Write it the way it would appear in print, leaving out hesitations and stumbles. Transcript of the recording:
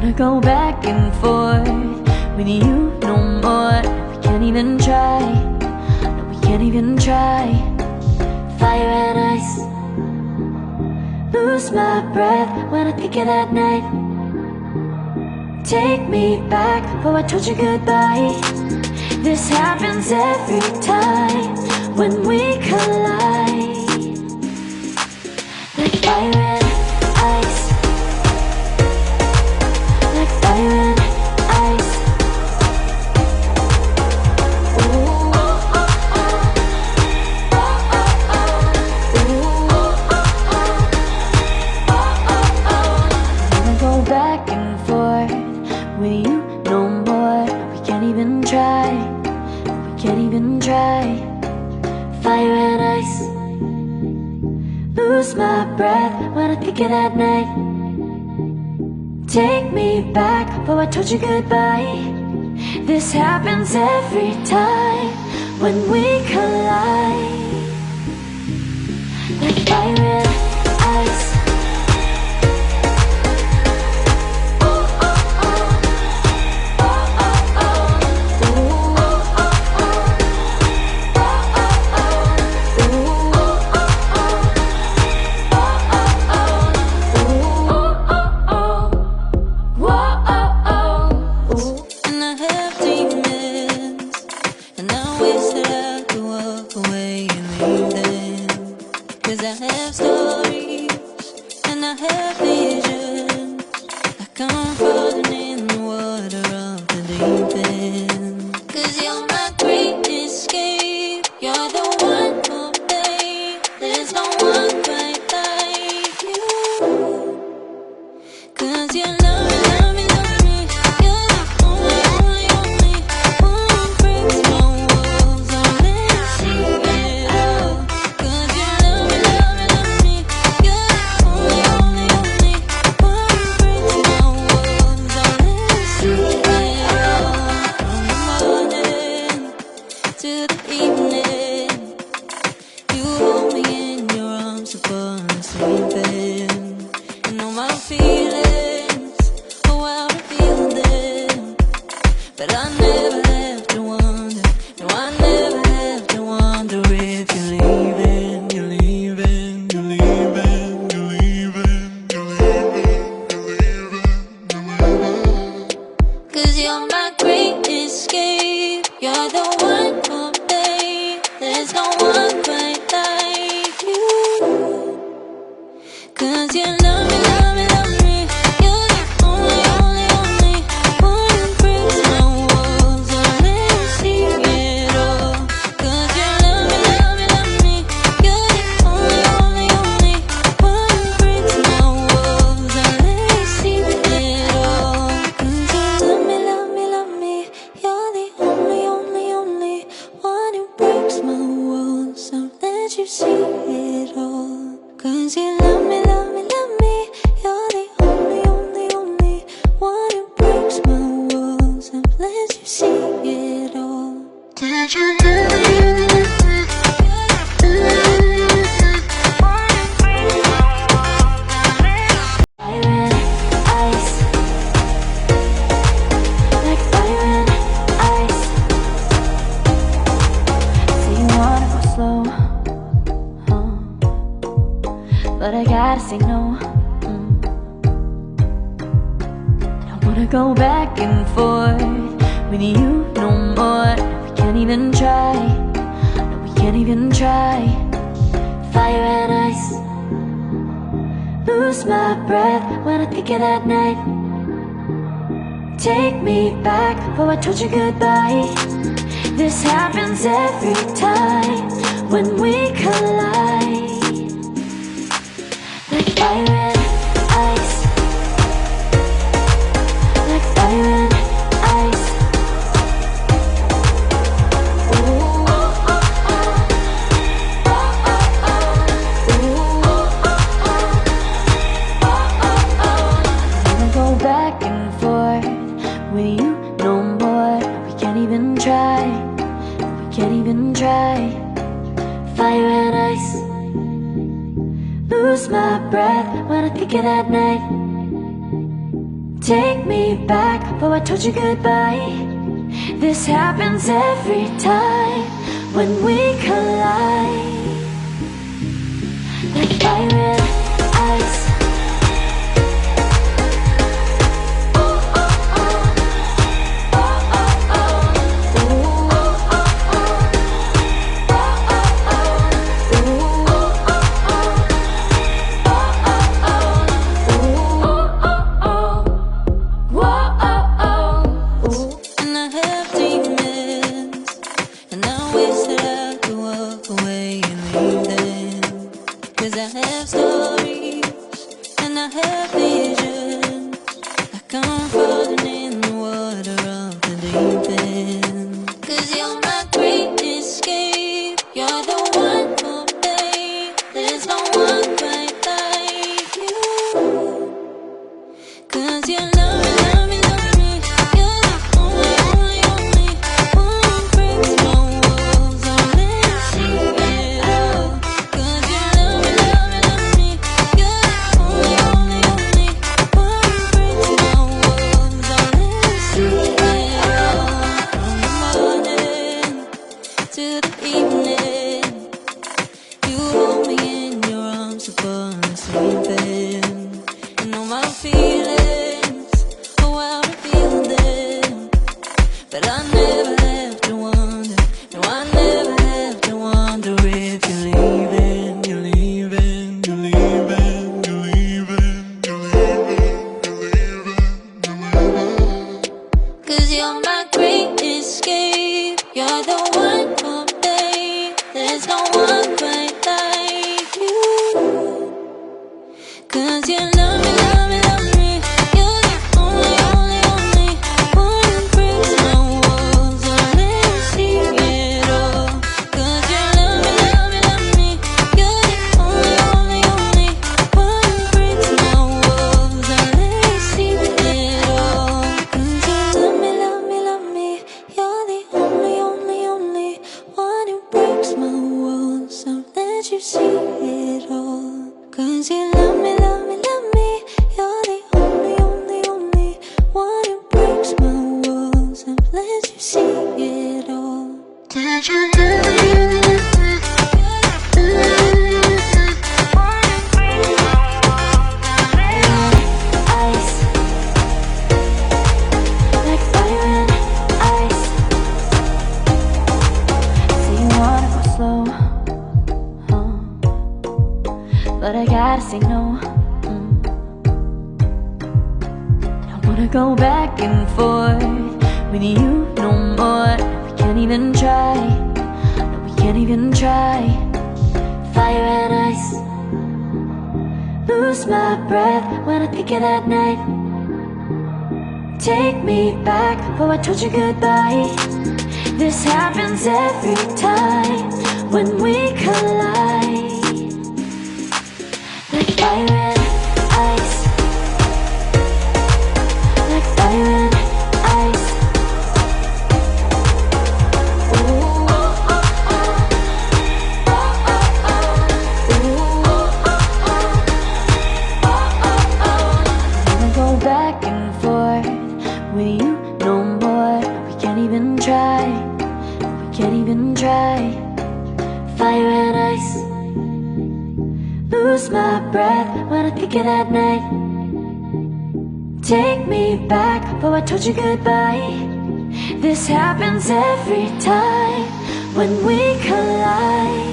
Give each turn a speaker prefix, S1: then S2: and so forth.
S1: wanna go back and forth with you no more. We can't even try, no, we can't even try. Fire and ice, lose my breath when I think of that night. Take me back, oh I told you goodbye. This happens every time when we collide. Like fire and ice, like fire and ice. Ooh, oh, oh, oh. Oh, oh, oh. Ooh, oh, oh, oh. Oh, oh, oh. I wanna go back and forth with you no more. We can't even try, we can't even try. Fire and ice, lose my breath when I think of that night. Take me back, oh I told you goodbye. This happens every time when we collide. Like fire and ice.
S2: Cause I have stories and I have visions, like I'm falling in the water of the deep end. Cause you're my great escape, you're the one for me. There's no one quite like you. Cause you love me, love me, love me. You're the only, only, only one who breaks my walls. I'll let you see it all. Cause you love me, love me, love me. You're the only, only, only one who breaks my walls. I'll let you see it all. From the morning to the evening, you hold me in your arms upon sleeping. You know my feelings, oh I feel them. But I never have to wonder, no I never have to wonder if you're leaving, you're leaving, you're leaving, you're leaving, you're leaving, you're leaving, you're leaving. Cause you're my great escape, you're the one for me. There's no one quite like you. Cause you love me, love me, love me. You're the only, only, only one who breaks my walls. I'll let you see it all. Cause you love me, love me, love me. You're the only, only, only one who breaks my walls. I'll let you see it all. Cause you love me, love me, love me. You're the only, only, only one who breaks my walls. I'll let you see it all. Cause you love me, love me, love me. You're the only, only, only one who breaks my walls. I've let you see it all. Did you know?
S1: Fire and ice, like fire and ice. Say you wanna go slow, but I gotta say no. I don't wanna go back and forth with you no more. We can't even try, no, we can't even try. Fire and ice, lose my breath when I think of that night. Take me back, oh I told you goodbye. This happens every time when we collide. Like fire and ice, like fire and ice. Ooh, oh, oh, oh. Oh, oh, oh. Ooh, oh, oh, oh. Oh, oh, oh. I wanna go back and forth with you no more. We can't even try, we can't even try. Fire and ice, lose my breath when I think of that night. Take me back, oh I told you goodbye. This happens every time when we collide. Like fire and ice.
S2: Cause I have stories and I have visions, like I'm falling in the water of the deep end. Cause you're my great escape, you're the one for me. There's no one quite like you. Cause you love me, love me, love me. You're the only, only, only one who breaks my walls. I'll let you see it all. Cause you love me, love me, love me. You're the only, only, only one who breaks my walls. I'll let you see it all. From the morning to the evening, you hold me in your arms so far and sleeping. And all my feelings, oh how I feel them. But I never have to wonder, no I never have to wonder if you're leaving, you're leaving, you're leaving, you're leaving, you're leaving, you're leaving, you're leaving. Cause you're my great escape, you're the one for me. There's no one quite like you. Cause you love me, love me, love me. You're the only, only, only one who breaks my walls. I'll let you see it all. Cause you love me, love me, love me. You're the only, only, only one who breaks my walls. I'll let you see it all. Cause you love me, love me, love me. You're the only, only, only one who breaks my walls. I'll let you see it all. Cause you love me, love me, love me. You're the only, only, only one who breaks my walls. I've let you see it all. Did you know
S1: Ice, like fire and ice. Say you wanna go slow, but I gotta say no. I don't wanna go back and forth with you no more. We can't even try, no we can't even try. Fire and ice, lose my breath when I think of that night. Take me back, oh I told you goodbye. This happens every time when we collide. Like fire and ice, like fire and ice. Ooh, oh, oh, oh. Oh, oh, oh. Ooh, oh, oh, oh. Oh, oh, oh. I wanna go back and forth with you no more. We can't even try, we can't even try. Fire and ice, lose my breath when I think of that night. Take me back, oh I told you goodbye. This happens every time when we collide.